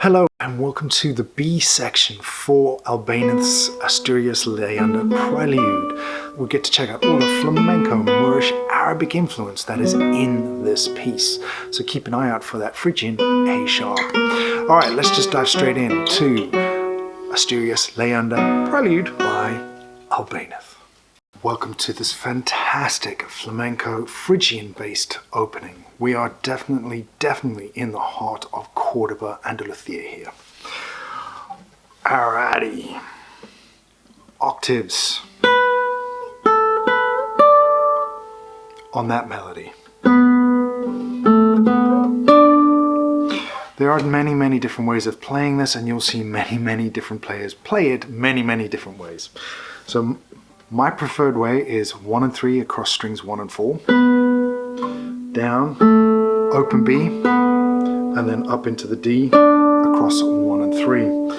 Hello and welcome to the B section for Albeniz's Asturias Leyenda Prelude. We get to check out all the flamenco, Moorish, Arabic influence that is in this piece. So keep an eye out for that Phrygian A sharp. Alright, let's just dive straight into Asturias Leyenda Prelude by Albeniz. Welcome to this fantastic flamenco Phrygian based opening. We are definitely in the heart of Cordoba, Andalusia here. Alrighty. Octaves on that melody. There are many different ways of playing this, and you'll see many different players play it many different ways. So my preferred way is 1 and 3 across strings 1 and 4, down, open B, and then up into the D across 1 and 3.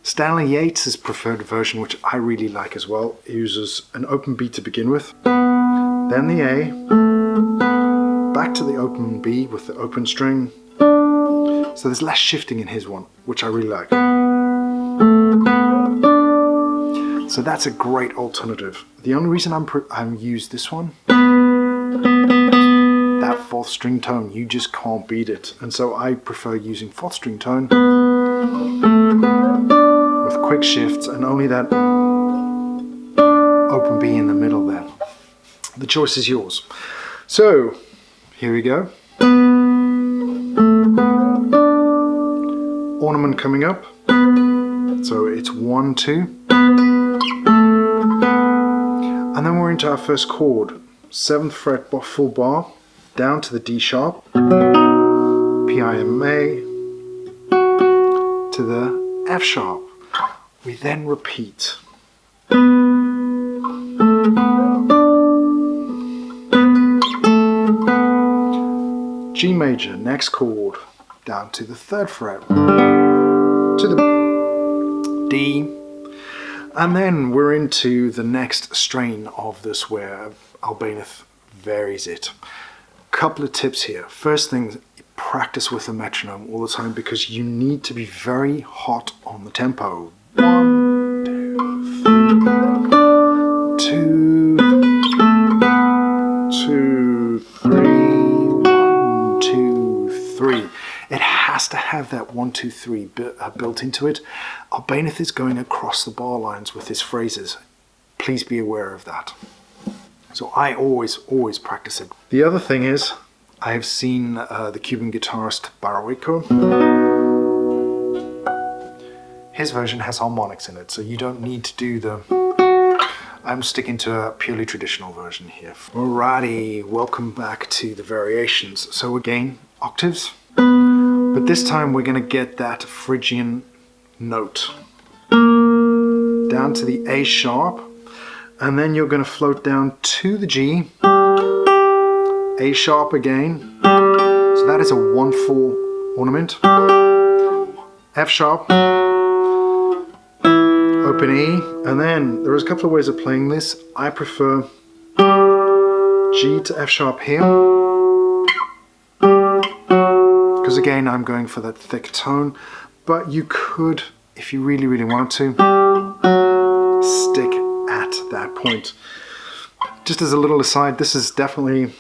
Stanley Yates' preferred version, which I really like as well, uses an open B to begin with, then the A, back to the open B with the open string. So there's less shifting in his one, which I really like. So that's a great alternative. The only reason I'm used this one, that 4th string tone, you just can't beat it. And so I prefer using 4th string tone with quick shifts and only that open B in the middle there. The choice is yours. So here we go. Ornament coming up. So it's 1, 2. And then we're into our first chord, 7th fret full bar, down to the D sharp, P-I-M-A, to the F sharp. We then repeat. G major, next chord, down to the 3rd fret, to the D. And then we're into the next strain of this where Albeniz varies it. Couple of tips here. First thing, practice with the metronome all the time because you need to be very hot on the tempo. 1, 2, 3, 2, 3, 1, 2, 3. It has to have that 1, 2, 3 built into it. Albeniz is going across the bar lines with his phrases. Please be aware of that. So I always practice it. The other thing is, I have seen the Cuban guitarist Barroico. His version has harmonics in it, so you don't need to do the... I'm sticking to a purely traditional version here. Alrighty, welcome back to the variations. So again, octaves. But this time we're going to get that Phrygian note down to the A sharp, and then you're going to float down to the G, A sharp again, so that is a 1/4 ornament, F sharp, open E, and then there's a couple of ways of playing this. I prefer G to F sharp here, because again I'm going for that thick tone, but you could, if you really wanted to, stick at that point. Just as a little aside, this is definitely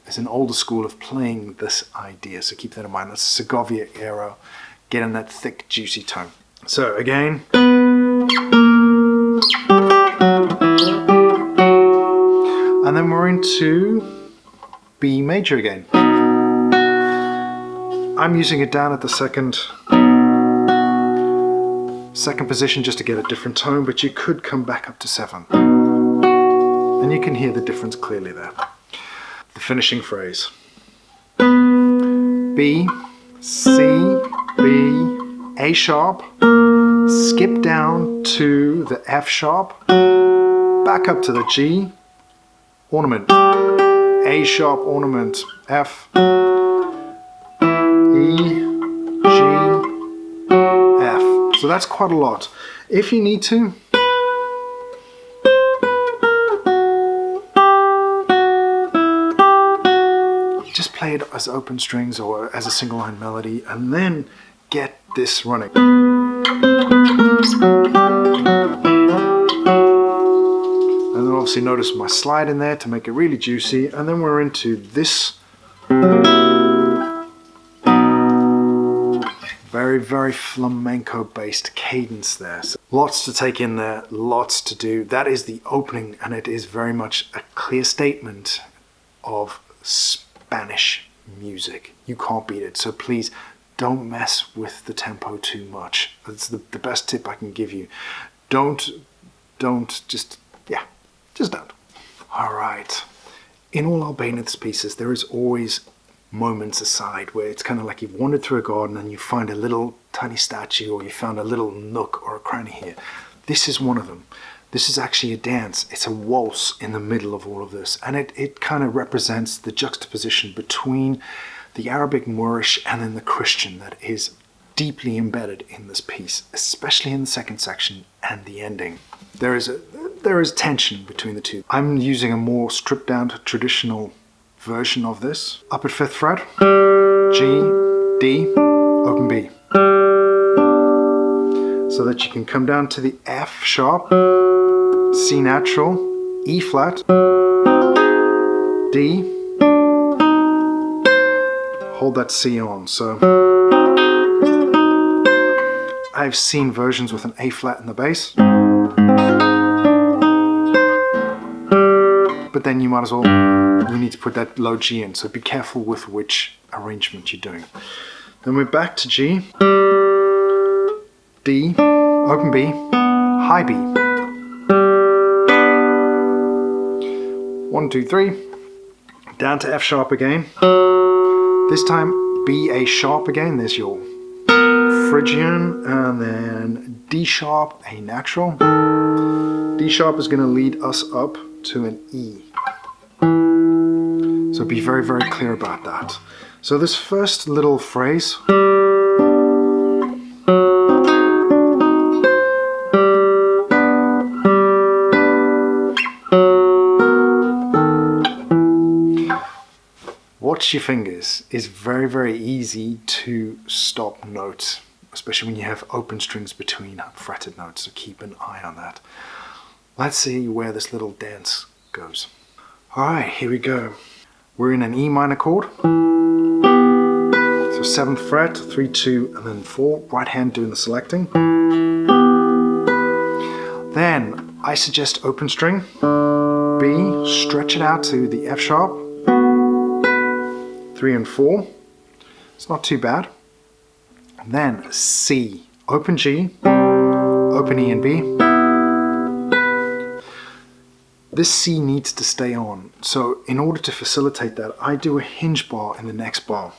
is an older school of playing this idea, so keep that in mind. That's Segovia era, getting that thick juicy tone. So again, and then we're into B major again. I'm using it down at the second position just to get a different tone, but you could come back up to 7. And you can hear the difference clearly there. The finishing phrase. B, C, B, A sharp, skip down to the F sharp, back up to the G, ornament, A sharp ornament, F, E, G, F. So that's quite a lot. If you need to, just play play it as open strings or as a single line melody, and then get this running. And then obviously notice my slide in there to make it really juicy, and then we're into this very, very flamenco based cadence there. So lots to take in there, lots to do. That is the opening, and it is very much a clear statement of Spanish music. You can't beat it. So please don't mess with the tempo too much. That's the best tip I can give you. Don't just don't. All right. In all Albeniz pieces, there is always moments aside where it's kind of like you've wandered through a garden and you find a little tiny statue, or you found a little nook or a cranny here. This is one of them. This is actually a dance. It's a waltz in the middle of all of this, and it kind of represents the juxtaposition between the Arabic Moorish and then the Christian that is deeply embedded in this piece, especially in the second section and the ending. There is tension between the two. I'm using a more stripped down traditional version of this. Up at 5th fret, G, D, open B. So that you can come down to the F sharp, C natural, E flat, D, hold that C on. So I've seen versions with an A flat in the bass, but then you might as well, you need to put that low G in, so be careful with which arrangement you're doing. Then we're back to G, D, open B, high B. 1, 2, 3, down to F sharp again. This time B, A sharp again, there's your Phrygian, and then D sharp, A natural. D sharp is going to lead us up to an E. So be very, very clear about that. So this first little phrase, watch your fingers. Is very, very easy to stop notes, especially when you have open strings between fretted notes, so keep an eye on that. Let's see where this little dance goes. Alright, here we go. We're in an E minor chord. So 7th fret, 3, 2, and then 4. Right hand doing the selecting. Then I suggest open string, B, stretch it out to the F sharp, 3 and 4. It's not too bad. And then C, open G, open E and B. This C needs to stay on. So in order to facilitate that, I do a hinge bar in the next bar.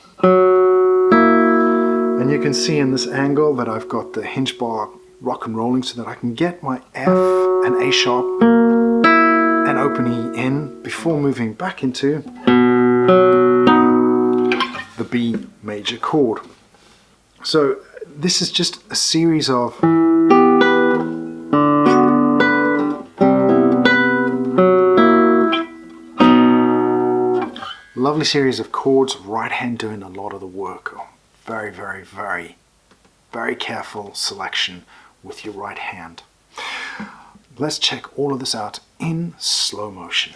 And you can see in this angle that I've got the hinge bar rock and rolling so that I can get my F and A sharp and open E in before moving back into the B major chord. So this is just a series of lovely series of chords, right hand doing a lot of the work. Very, very, very, very careful selection with your right hand. Let's check all of this out in slow motion.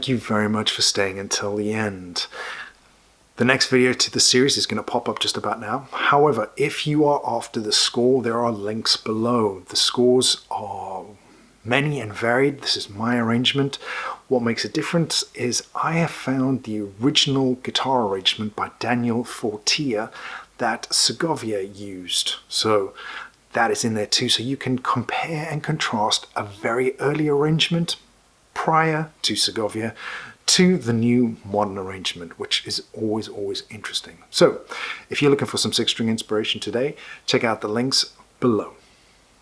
thank you very much for staying until the end. The next video to the series is going to pop up just about now. However, if you are after the score, there are links below. The scores are many and varied. This is my arrangement. What makes it different is I have found the original guitar arrangement by Daniel Fortier that Segovia used. So that is in there too. So you can compare and contrast a very early arrangement prior to Segovia to the new modern arrangement, which is always interesting. So if you're looking for some 6-string inspiration today, check out the links below.